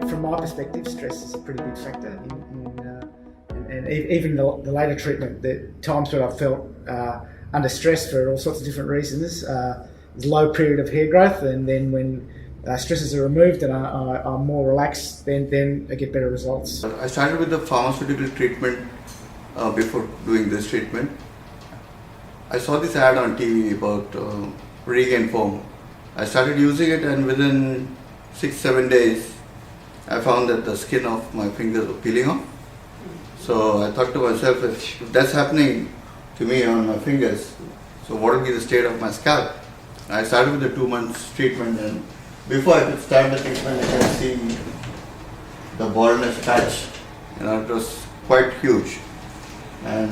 from my perspective, stress is a pretty big factor and even the later treatment. The times when I felt under stress for all sorts of different reasons, low period of hair growth, and then when stresses are removed and I'm more relaxed, then I get better results. I started with the pharmaceutical treatment before doing this treatment. I saw this ad on TV about regain foam. I started using it, and within 6-7 days I found that the skin of my fingers were peeling off. So I thought to myself, if that's happening to me on my fingers, so what would be the state of my scalp? I started with the 2 months treatment, and before I could start the treatment, I could see the baldness patch. It was quite huge, and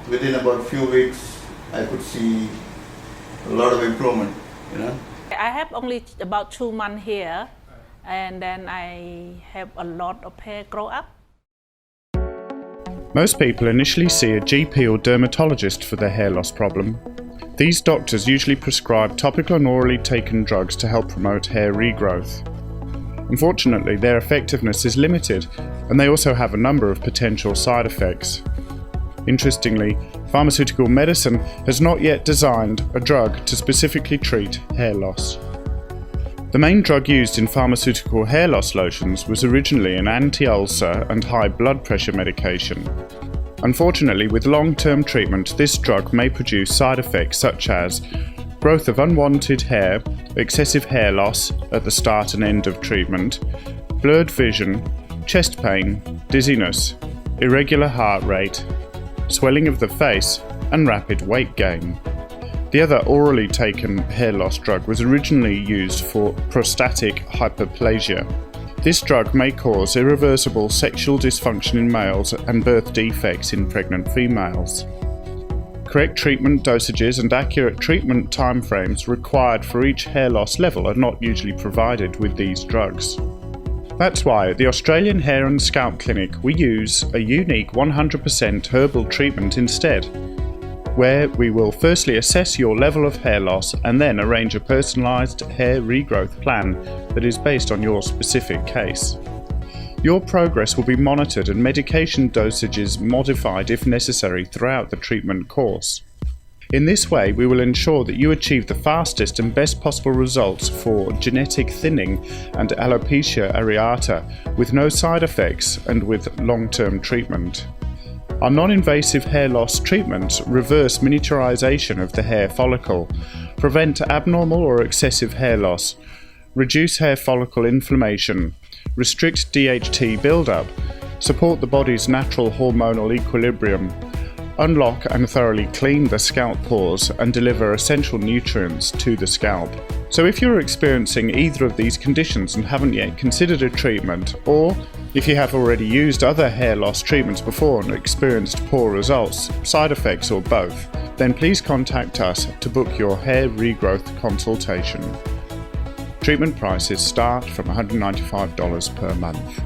within about a few weeks I could see a lot of improvement. I have only about 2 months here, and then I have a lot of hair grow up. Most people initially see a GP or dermatologist for their hair loss problem. These doctors usually prescribe topical and orally taken drugs to help promote hair regrowth. Unfortunately, their effectiveness is limited, and they also have a number of potential side effects. Interestingly, pharmaceutical medicine has not yet designed a drug to specifically treat hair loss. The main drug used in pharmaceutical hair loss lotions was originally an anti-ulcer and high blood pressure medication. Unfortunately, with long-term treatment, this drug may produce side effects such as growth of unwanted hair, excessive hair loss at the start and end of treatment, blurred vision, chest pain, dizziness, irregular heart rate, swelling of the face, and rapid weight gain. The other orally taken hair loss drug was originally used for prostatic hyperplasia. This drug may cause irreversible sexual dysfunction in males and birth defects in pregnant females. Correct treatment dosages and accurate treatment timeframes required for each hair loss level are not usually provided with these drugs. That's why at the Australian Hair and Scalp Clinic we use a unique 100% herbal treatment instead, where we will firstly assess your level of hair loss and then arrange a personalised hair regrowth plan that is based on your specific case. Your progress will be monitored and medication dosages modified if necessary throughout the treatment course. In this way, we will ensure that you achieve the fastest and best possible results for genetic thinning and alopecia areata with no side effects and with long-term treatment. Our non-invasive hair loss treatments reverse miniaturization of the hair follicle, prevent abnormal or excessive hair loss, reduce hair follicle inflammation, restrict DHT buildup, support the body's natural hormonal equilibrium, unlock and thoroughly clean the scalp pores, and deliver essential nutrients to the scalp. So if you're experiencing either of these conditions and haven't yet considered a treatment, or if you have already used other hair loss treatments before and experienced poor results, side effects, or both, then please contact us to book your hair regrowth consultation. Treatment prices start from $195 per month.